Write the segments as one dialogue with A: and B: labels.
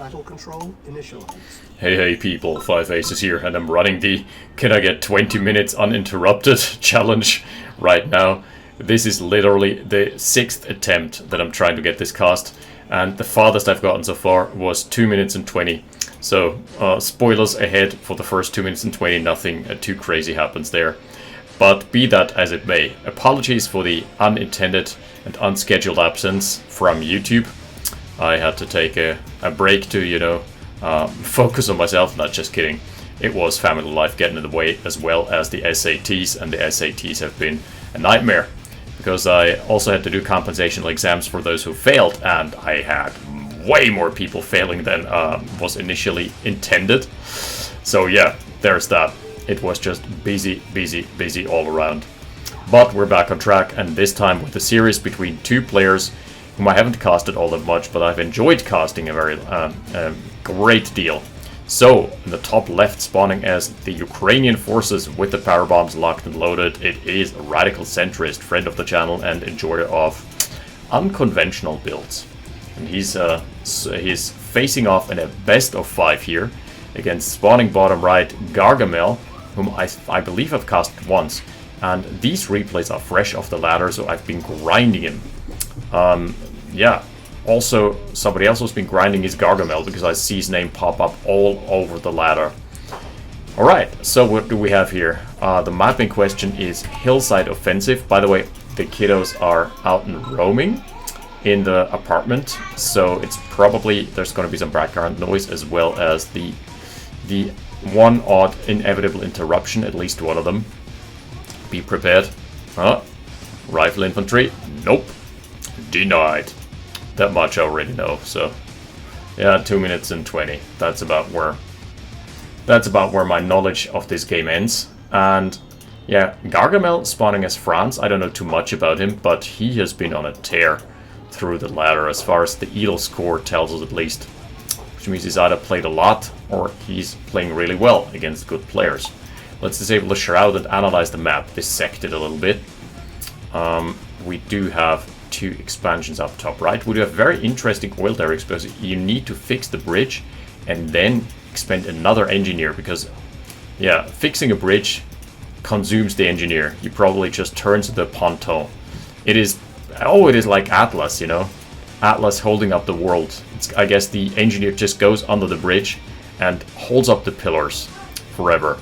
A: Battle control initialized.
B: Hey people, 5aces here, and I'm running the Can I Get 20 Minutes Uninterrupted challenge right now. This is literally the 6th attempt that I'm trying to get this cast, and the farthest I've gotten so far was 2 minutes and 20. So, spoilers ahead for the first 2 minutes and 20, nothing too crazy happens there. But be that as it may, apologies for the unintended and unscheduled absence from YouTube. I had to take a break to, focus on myself. Not just kidding. It was family life getting in the way, as well as the SATs, and the SATs have been a nightmare. Because I also had to do compensational exams for those who failed, and I had way more people failing than was initially intended. So yeah, there's that. It was just busy all around. But we're back on track, and this time with a series between two players whom I haven't casted all that much, but I've enjoyed casting a very great deal. So, in the top left, spawning as the Ukrainian forces with the power bombs locked and loaded, it is RadicalCentrist, friend of the channel and enjoyer of unconventional builds. And he's facing off in a best of 5 here against spawning bottom right Gargamel, whom I believe I've casted once. And these replays are fresh off the ladder, so I've been grinding him. Yeah. Also, somebody else has been grinding his Gargamel because I see his name pop up all over the ladder. Alright, so what do we have here? The map in question is Hillside Offensive. By the way, the kiddos are out and roaming in the apartment, so it's probably, there's going to be some background noise as well as the one odd inevitable interruption, at least one of them. Be prepared. Rifle infantry. Nope. Denied. That much I already know, so yeah, 2 minutes and 20. That's about where my knowledge of this game ends. And yeah, Gargamel spawning as France. I don't know too much about him, but he has been on a tear through the ladder as far as the EDL score tells us, at least. Which means he's either played a lot or he's playing really well against good players. Let's disable the shroud and analyze the map, dissect it a little bit. We do have 2 expansions up top right. We do have very interesting oil derricks because you need to fix the bridge and then expend another engineer, because yeah, fixing a bridge consumes the engineer. He probably just turns the ponton. It is like Atlas, Atlas holding up the world. I guess the engineer just goes under the bridge and holds up the pillars forever,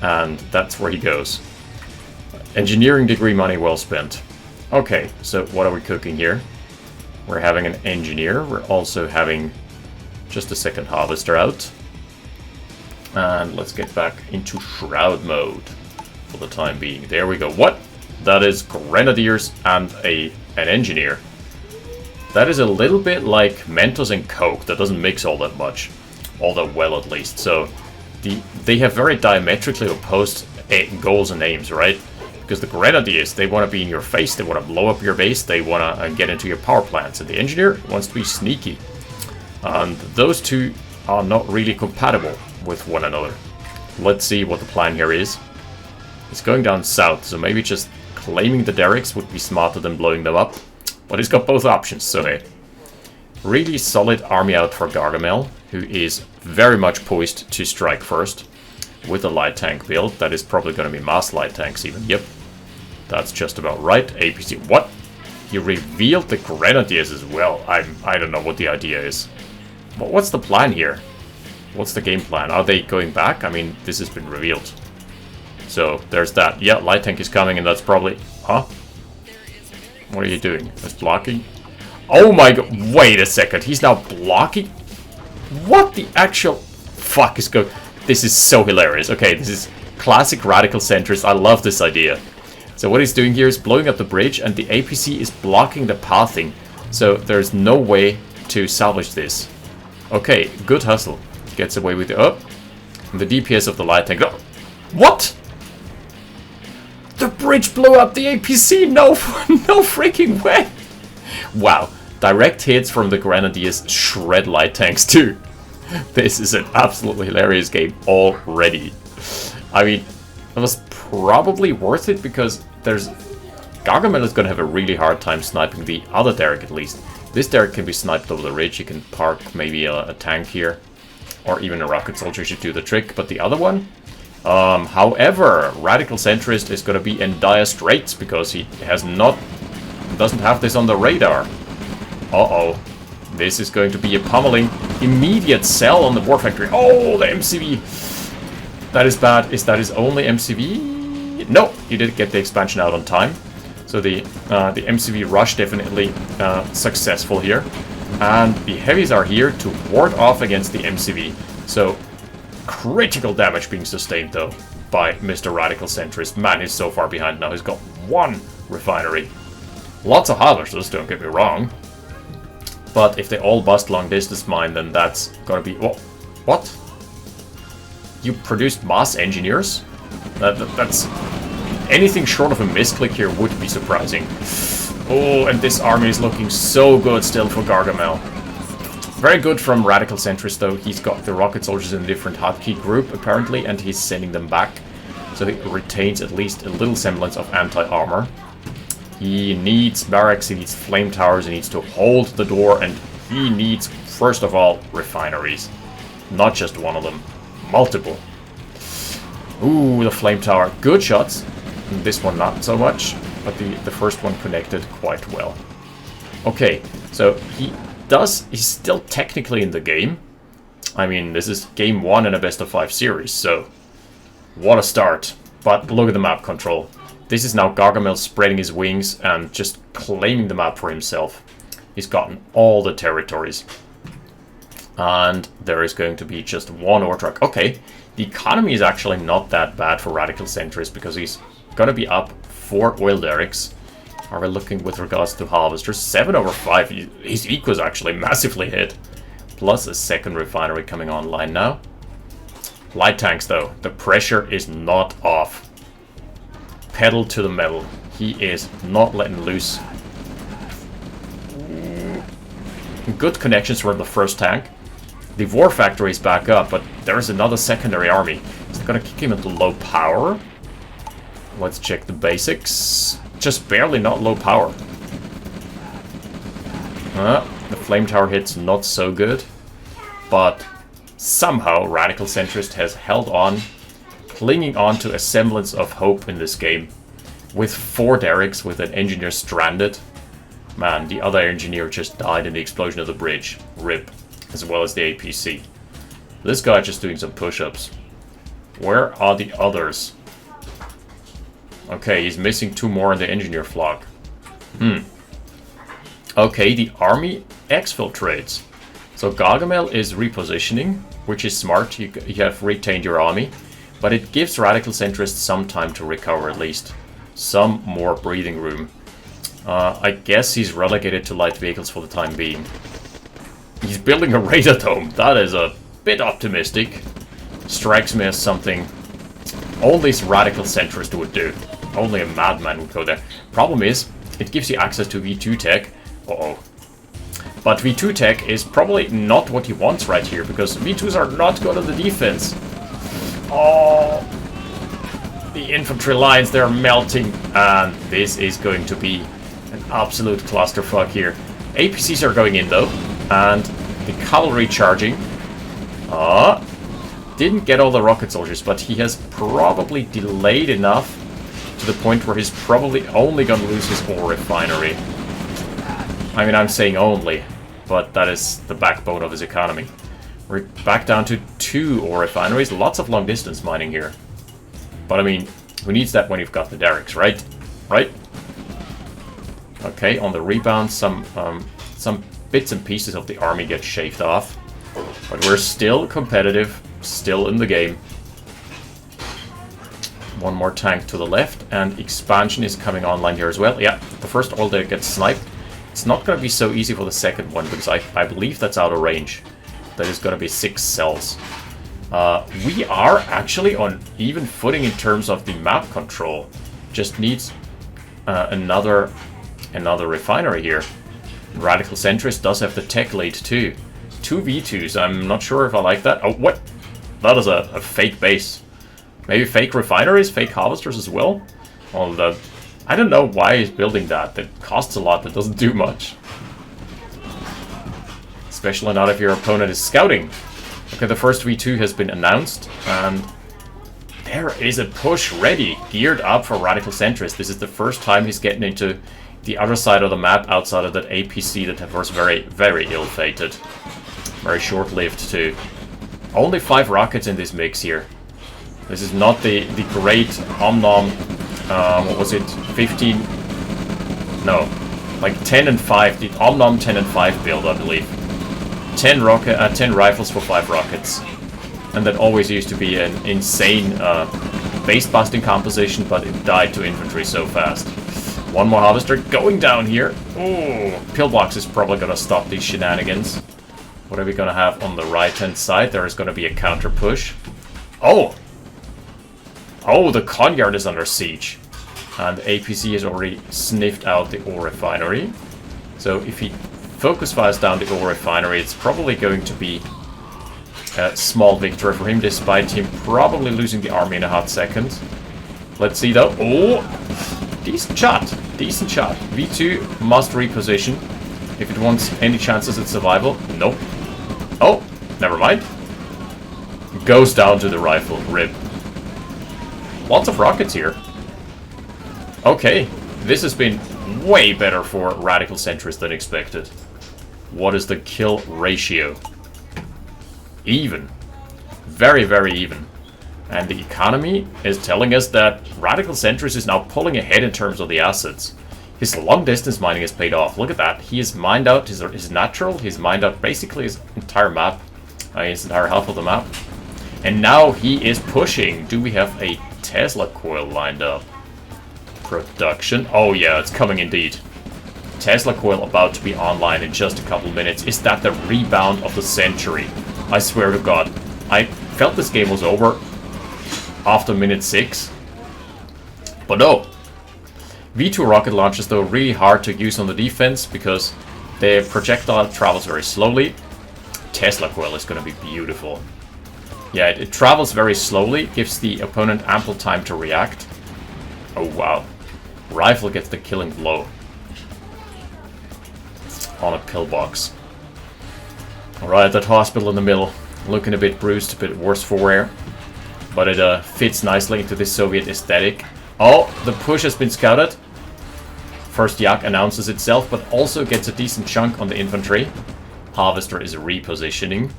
B: and that's where he goes. Engineering degree money well spent. Okay, so what are we cooking here? We're having an engineer. We're also having just a second harvester out. And let's get back into shroud mode for the time being. There we go. What? That is grenadiers and an engineer. That is a little bit like Mentos and Coke. That doesn't mix all that much. All that well, at least. So they have very diametrically opposed goals and aims, right? Because the Grenadiers, they want to be in your face, they want to blow up your base, they want to get into your power plants, and the Engineer wants to be sneaky. And those two are not really compatible with one another. Let's see what the plan here is. It's going down south, so maybe just claiming the derricks would be smarter than blowing them up. But he's got both options, so hey. Really solid army out for Gargamel, who is very much poised to strike first. With a light tank build, that is probably going to be mass light tanks even. Yep, that's just about right. APC, what? He revealed the Grenadiers as well. I don't know what the idea is. But what's the plan here? What's the game plan? Are they going back? I mean, this has been revealed. So, there's that. Yeah, light tank is coming, and that's probably... Huh? What are you doing? That's blocking? Oh my god, wait a second. He's now blocking? What the actual fuck is going... This is so hilarious. Okay, this is classic RadicalCentrist. I love this idea. So what he's doing here is blowing up the bridge, and the APC is blocking the pathing. So there's no way to salvage this. Okay, good hustle. Gets away with it. Oh, and the DPS of the light tank. Oh, what? The bridge blew up the APC? No, no freaking way. Wow, direct hits from the Grenadiers shred light tanks too. This is an absolutely hilarious game already. I mean, it was probably worth it because Gargamel is going to have a really hard time sniping the other derrick at least. This Derek can be sniped over the ridge. You can park maybe a tank here. Or even a rocket soldier should do the trick. But the other one? However, RadicalCentrist is going to be in dire straits because he doesn't have this on the radar. Uh-oh. This is going to be a pummeling. Immediate sell on the war factory. Oh, the MCV. That is bad. Is that his only MCV? No, he did get the expansion out on time. So the MCV rush definitely successful here. And the heavies are here to ward off against the MCV. So critical damage being sustained though by Mr. RadicalCentrist. Man, he's so far behind now. He's got one refinery. Lots of harvesters, don't get me wrong. But if they all bust long distance mine, then that's gonna be... Oh, what? You produced mass engineers? That's... Anything short of a misclick here would be surprising. Oh, and this army is looking so good still for Gargamel. Very good from RadicalCentrist though. He's got the rocket soldiers in a different hotkey group apparently, and he's sending them back. So he retains at least a little semblance of anti-armor. He needs barracks, he needs flame towers, he needs to hold the door, and he needs, first of all, refineries. Not just one of them, multiple. Ooh, the flame tower. Good shots. This one not so much, but the first one connected quite well. Okay, so he's still technically in the game. I mean, this is game 1 in a best of 5 series, so what a start. But look at the map control. This is now Gargamel spreading his wings and just claiming the map for himself. He's gotten all the territories. And there is going to be just one ore truck. Okay, the economy is actually not that bad for RadicalCentrist because he's going to be up 4 oil derricks. Are we looking with regards to harvesters? 7 over 5. His eco is actually massively hit. Plus a second refinery coming online now. Light tanks though, the pressure is not off. Pedal to the metal. He is not letting loose. Good connections from the first tank. The war factory is back up, but there is another secondary army. Is it going to kick him into low power? Let's check the basics. Just barely not low power. The flame tower hit's not so good. But somehow RadicalCentrist has held on, clinging on to a semblance of hope in this game. With 4 derricks, with an engineer stranded. Man, the other engineer just died in the explosion of the bridge. RIP. As well as the APC. This guy just doing some push-ups. Where are the others? Okay, he's missing 2 more in the engineer flock. Okay, the army exfiltrates. So Gargamel is repositioning, which is smart. You have retained your army. But it gives RadicalCentrist some time to recover at least. Some more breathing room. I guess he's relegated to light vehicles for the time being. He's building a radar dome. That is a bit optimistic. Strikes me as something only RadicalCentrist would do. Only a madman would go there. Problem is, it gives you access to V2 tech. Uh-oh. But V2 tech is probably not what he wants right here, because V2s are not good at the defense. Oh, the infantry lines, they're melting, and this is going to be an absolute clusterfuck here. APCs are going in though, and the cavalry charging. Didn't get all the rocket soldiers, but he has probably delayed enough to the point where he's probably only gonna lose his ore refinery. I mean, I'm saying only, but that is the backbone of his economy. We're back down to 2 ore refineries. Lots of long distance mining here. But I mean, who needs that when you've got the derricks, right? Right? Okay, on the rebound, some bits and pieces of the army get shaved off. But we're still competitive, still in the game. One more tank to the left, and expansion is coming online here as well. Yeah, the first oil derrick gets sniped. It's not going to be so easy for the second one, because I believe that's out of range. That is going to be 6 cells. We are actually on even footing in terms of the map control. Just needs another refinery here. RadicalCentrist does have the tech lead too. 2 V2s, I'm not sure if I like that. Oh, what? That is a fake base. Maybe fake refineries, fake harvesters as well? Well, I don't know why he's building that. That costs a lot, that doesn't do much. especially not if your opponent is scouting. Okay, the first V2 has been announced, and there is a push ready, geared up for RadicalCentrist. This is the first time he's getting into the other side of the map, outside of that APC that was very, very ill-fated. Very short-lived too. Only 5 rockets in this mix here. This is not the great Omnom, what was it, 15? No, like 10 and 5, the Omnom 10 and 5 build, I believe. 10 rifles for 5 rockets. And that always used to be an insane base-busting composition, but it died to infantry so fast. One more harvester going down here. Oh, Pillbox is probably gonna stop these shenanigans. What are we gonna have on the right-hand side? There is gonna be a counter push. Oh! Oh, the Conyard is under siege. And the APC has already sniffed out the ore refinery. So if he focus fires down the ore refinery, it's probably going to be a small victory for him, despite him probably losing the army in a hot second. Let's see though. Oh! Decent shot. Decent shot. V2 must reposition if it wants any chances at survival. Nope. Oh, never mind. Goes down to the rifle. Rip. Lots of rockets here. Okay, this has been way better for RadicalCentrist than expected. What is the kill ratio? Even. Very, very even. And the economy is telling us that RadicalCentrist is now pulling ahead in terms of the assets. His long-distance mining has paid off. Look at that. He has mined out his natural. He's mined out basically his entire map. His entire half of the map. And now he is pushing. Do we have a Tesla coil lined up? Production. Oh yeah, it's coming indeed. Tesla coil about to be online in just a couple minutes. Is that the rebound of the century? I swear to God. I felt this game was over after minute 6. But no. V2 rocket launchers, though, really hard to use on the defense because the projectile travels very slowly. Tesla coil is going to be beautiful. Yeah, it travels very slowly, gives the opponent ample time to react. Oh wow. Rifle gets the killing blow on a pillbox. Alright, that hospital in the middle, looking a bit bruised, a bit worse for wear. But it fits nicely into this Soviet aesthetic. Oh, the push has been scouted. First Yak announces itself, but also gets a decent chunk on the infantry. Harvester is repositioning.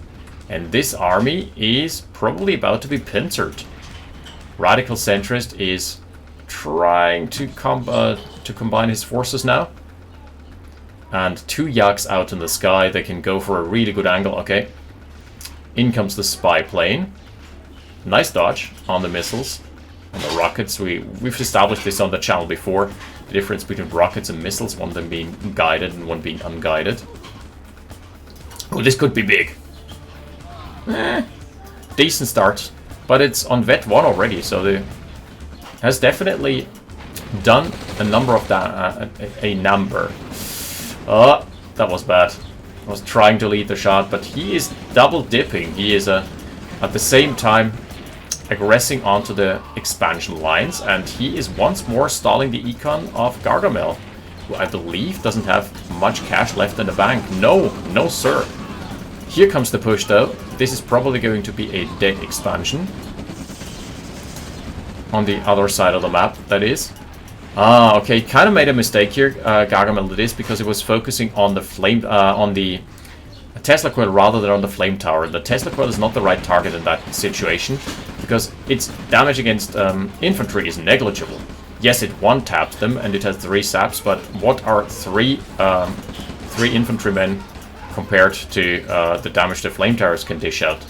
B: And this army is probably about to be pincered. RadicalCentrist is trying to combine his forces now. And 2 Yaks out in the sky. They can go for a really good angle. Okay. In comes the spy plane. Nice dodge on the missiles. On the rockets. We've established this on the channel before. The difference between rockets and missiles. One of them being guided and one being unguided. Oh, this could be big. Decent start. But it's on Vet 1 already. So the has definitely done a number of a number. Oh, that was bad. I was trying to lead the shot, but he is double dipping. He is at the same time aggressing onto the expansion lines, and he is once more stalling the econ of Gargamel, who I believe doesn't have much cash left in the bank. No, no sir. Here comes the push though. This is probably going to be a dead expansion. On the other side of the map, that is. Ah, okay, kind of made a mistake here, Gargamel did this, because it was focusing on the flame, on the Tesla coil rather than on the flame tower. The Tesla coil is not the right target in that situation, because its damage against infantry is negligible. Yes, it one-taps them, and it has 3 saps, but what are 3 infantrymen compared to the damage the flame towers can dish out?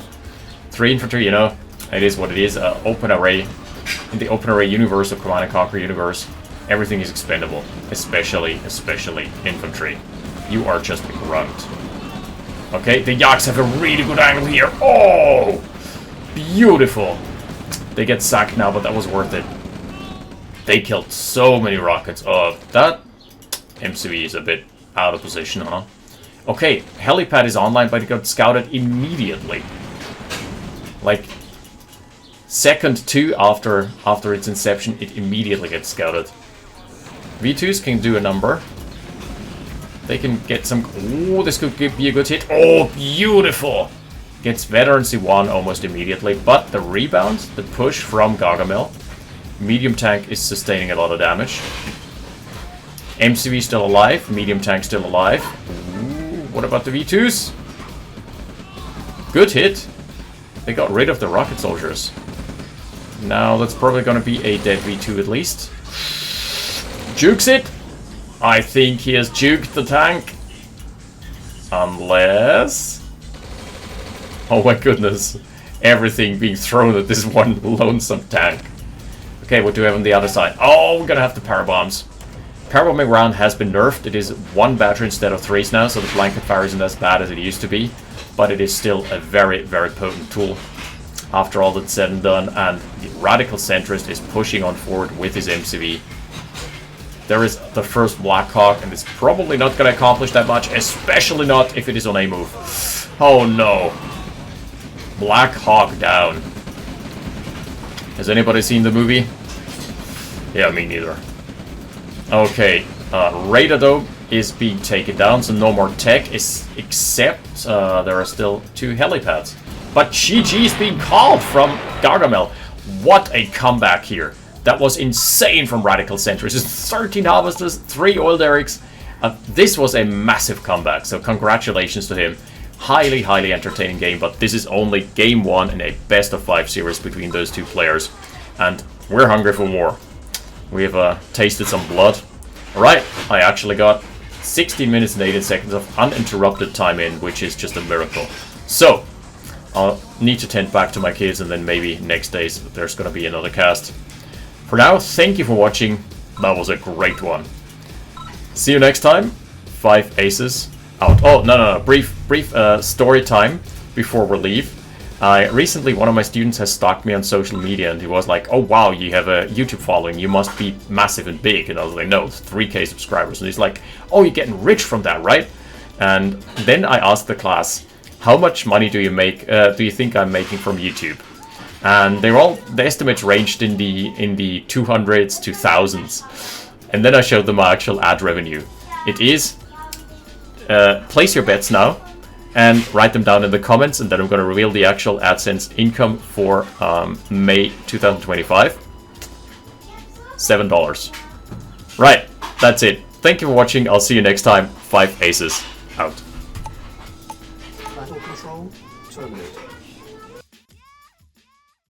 B: 3 infantry, you know, it is what it is. OpenRA, in the OpenRA universe of Command & Conquer universe, everything is expendable, especially infantry. You are just grunt. Okay, the Yaks have a really good angle here. Oh! Beautiful! They get sacked now, but that was worth it. They killed so many rockets. Oh, that MCV is a bit out of position, huh? Okay, helipad is online, but it got scouted immediately. Like, second 2 after its inception, it immediately gets scouted. V2s can do a number. They can get some... Oh, this could be a good hit. Oh, beautiful! Gets Veteran C1 almost immediately, but the rebound, the push from Gargamel. Medium tank is sustaining a lot of damage. MCV still alive, medium tank still alive. Ooh, what about the V2s? Good hit. They got rid of the rocket soldiers. Now that's probably gonna be a dead V2 at least. Jukes it! I think he has juked the tank. Unless... Oh my goodness. Everything being thrown at this one lonesome tank. Okay, what do we have on the other side? Oh, we're gonna have the parabombs. Parabombing round has been nerfed. It is 1 battery instead of 3s now, so the blanket fire isn't as bad as it used to be. But it is still a very, very potent tool after all that's said and done. And the RadicalCentrist is pushing on forward with his MCV. There is the first Black Hawk, and it's probably not going to accomplish that much, especially not if it is on a move. Oh no. Black Hawk down. Has anybody seen the movie? Yeah, me neither. Okay, Radar Dome is being taken down, so no more tech, except there are still 2 helipads. But GG is being called from Gargamel. What a comeback here. That was insane from RadicalCentrist. 13 Harvesters, 3 Oil Derricks. This was a massive comeback, so congratulations to him. Highly, highly entertaining game, but this is only game 1 in a best of 5 series between those 2 players. And we're hungry for more. We have tasted some blood. Alright, I actually got 16 minutes and 18 seconds of uninterrupted time in, which is just a miracle. So, I'll need to tend back to my kids, and then maybe next days there's gonna be another cast. For now, thank you for watching. That was a great one. See you next time. 5 aces out. Oh, no. Brief story time before we leave. Recently, one of my students has stalked me on social media, and he was like, oh wow, you have a YouTube following, you must be massive and big. And I was like, no, 3K subscribers. And he's like, oh, you're getting rich from that, right? And then I asked the class, how much money do you make? Do you think I'm making from YouTube? And the estimates ranged in the 200s to thousands. And then I showed them my actual ad revenue. It is, place your bets now and write them down in the comments, and then I'm going to reveal the actual AdSense income for May 2025. $7. Right, that's it. Thank you for watching. I'll see you next time. 5 aces out.